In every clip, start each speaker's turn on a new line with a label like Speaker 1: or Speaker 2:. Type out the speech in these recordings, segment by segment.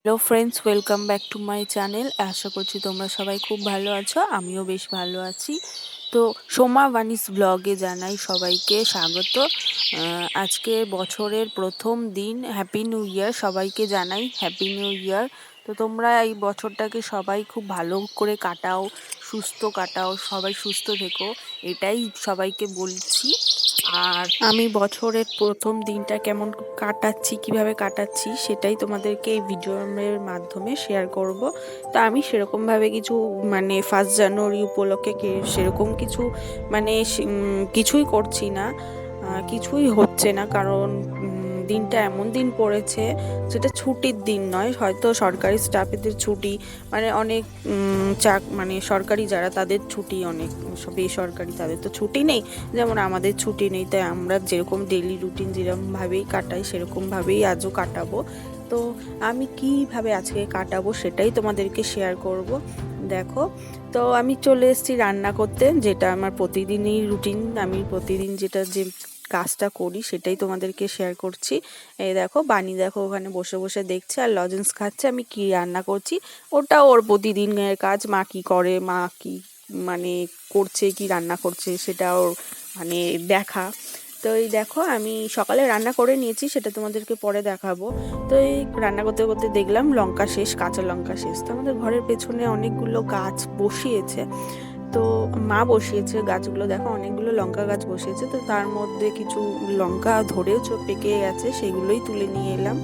Speaker 1: Hello friends, welcome back to my channel. আশা করছি তোমরা সবাই খুব ভালো আছো, আমিও বেশ ভালো আছি। তো সোমা বানিস ব্লগে জানাই সবাইকে স্বাগত। আজকে বছরের প্রথম দিন, হ্যাপি নিউ ইয়ার সবাইকে জানাই, হ্যাপি নিউ ইয়ার। তো তোমরা এই বছরটাকে সবাই খুব ভালো করে কাটাও, সুস্থ কাটাও, সবাই সুস্থ থেকো, এটাই সবাইকে বলছি। আর আমি বছরের প্রথম দিনটা কেমন কাটাচ্ছি, কিভাবে কাটাচ্ছি, সেটাই তোমাদেরকে এই ভিডিওর মাধ্যমে শেয়ার করব। তো আমি সেরকমভাবে কিছু মানে 1 জানুয়ারি উপলক্ষে সেরকম কিছু মানে কিছুই করছি না, কিছুই হচ্ছে না, কারণ দিনটা এমন দিন পড়েছে যেটা ছুটির দিন নয়। হয়তো সরকারি স্টাফেদের ছুটি, মানে অনেক মানে সরকারি যারা তাদের ছুটি, অনেক বেসরকারি তাদের তো ছুটি নেই, যেমন আমাদের ছুটি নেই। তাই আমরা যেরকম ডেইলি রুটিন যেরকমভাবেই কাটাই সেরকমভাবেই আজও কাটাবো। তো আমি কিভাবে আজকে কাটাবো সেটাই তোমাদেরকে শেয়ার করব। দেখো, তো আমি চলে এসেছি রান্না করতে, যেটা আমার প্রতিদিনই রুটিন। আমি প্রতিদিন যে কাজটা করি সেটাই তোমাদেরকে শেয়ার করছি। এই দেখো, বানি দেখো ওখানে বসে বসে দেখছে আর লজেন্স খাচ্ছে আমি কি রান্না করছি। ওটা ওর প্রতিদিনের কাজ, মা কি করে, মা কি মানে করছে, কি রান্না করছে সেটা ওর মানে দেখা। তো এই দেখো, আমি সকালে রান্না করে নিয়েছি, সেটা তোমাদেরকে পরে দেখাবো। তো এই রান্না করতে করতে দেখলাম লঙ্কা শেষ, কাঁচা লঙ্কা শেষ। তো আমাদের ঘরের পেছনে অনেকগুলো গাছ বসিয়েছে, তো মা বসিয়েছে গাছগুলো, দেখো অনেকগুলো লঙ্কা গাছ বসিয়েছে। তো তার মধ্যে কিছু লঙ্কা ধরেও পেকে গেছে, সেগুলোই তুলে নিয়ে এলাম।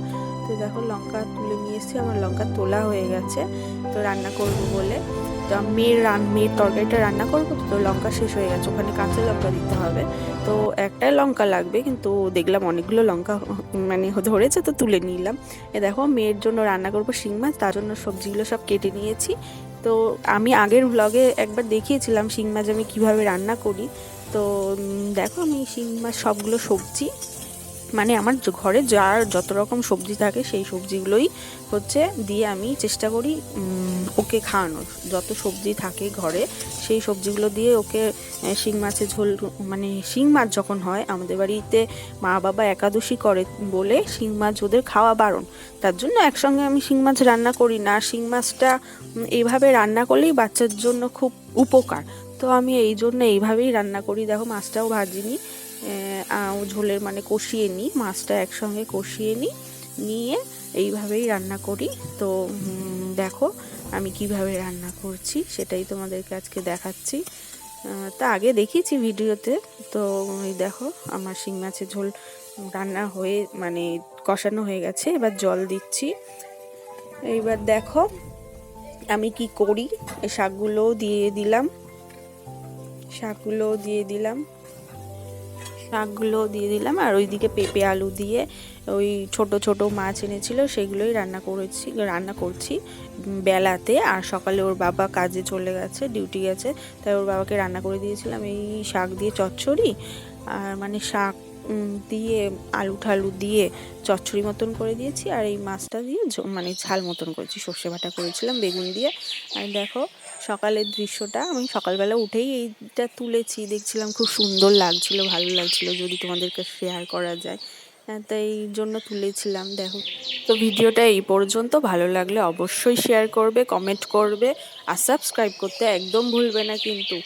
Speaker 1: তো দেখো লঙ্কা তুলে নিয়ে এসেছি, আমার লঙ্কা তোলা হয়ে গেছে। তো রান্না করবো বলে, তো মেয়ের তরকারিটা রান্না করবো, তো লঙ্কা শেষ হয়ে গেছে, ওখানে কাঁচা লঙ্কা দিতে হবে। তো একটাই লঙ্কা লাগবে, কিন্তু দেখলাম অনেকগুলো লঙ্কা মানে ধরেছে, তো তুলে নিলাম। এ দেখো, মেয়ের জন্য রান্না করবো শিং মাছ, তার জন্য সবজিগুলো সব কেটে নিয়েছি। তো আমি আগের ভ্লগে একবার দেখিয়েছিলাম শিং মাছ আমি কীভাবে রান্না করি। তো দেখো, আমি শিং মাছ সবগুলো সবজি মানে আমার ঘরে যার যত রকম সবজি থাকে সেই সবজিগুলোই হচ্ছে দিয়ে আমি চেষ্টা করি ওকে খাওয়ানোর। যত সবজি থাকে ঘরে সেই সবজিগুলো দিয়ে ওকে শিং মাছের ঝোল, মানে শিং মাছ যখন হয়, আমাদের বাড়িতে মা বাবা একাদশী করে বলে শিং মাছ ওদের খাওয়া বারণ, তার জন্য একসঙ্গে আমি শিং মাছ রান্না করি না। শিং মাছটা এইভাবে রান্না করলেই বাচ্চার জন্য খুব উপকার, তো আমি এই জন্য এইভাবেই রান্না করি। দেখো, মাছটাও ভাজিনি, ঝোলের মানে কষিয়ে নিই, মাছটা একসঙ্গে কষিয়ে নিয়ে এইভাবেই রান্না করি। তো দেখো আমি কিভাবে রান্না করছি সেটাই তোমাদেরকে আজকে দেখাচ্ছি। তা আগে দেখিয়েছি ভিডিওতে। তো এই দেখো, আমার শিং মাছের ঝোল রান্না হয়ে মানে কষানো হয়ে গেছে, এবার জল দিচ্ছি। এইবার দেখো আমি কি করি, এই শাকগুলোও দিয়ে দিলাম, আর ওইদিকে পেঁপে আলু দিয়ে ওই ছোট ছোট মাছ এনেছিল সেগুলোই রান্না করছি বেলাতে। আর সকালে ওর বাবা কাজে চলে গেছে, ডিউটি গেছে, তাই ওর বাবাকে রান্না করে দিয়েছিলাম এই শাক দিয়ে চচ্চড়ি, আর মানে শাক দিয়ে আলু ঠালু দিয়ে চচ্চড়ি মতন করে দিয়েছি, আর এই মাছটা দিয়ে মানে ঝাল মতন করেছি, সর্ষে বাটা করেছিলাম বেগুন দিয়ে। আর দেখো সকালের দৃশ্যটা, আমি সকালবেলা উঠেই এইটা তুলেছি, দেখছিলাম খুব সুন্দর লাগছিল, ভালো লাগছিল, যদি তোমাদেরকে শেয়ার করা যায়, তাই এই জন্য তুলেছিলাম। দেখো, তো ভিডিওটা এই পর্যন্ত, ভালো লাগলে অবশ্যই শেয়ার করবে, কমেন্ট করবে, আর সাবস্ক্রাইব করতে একদম ভুলবে না কিন্তু।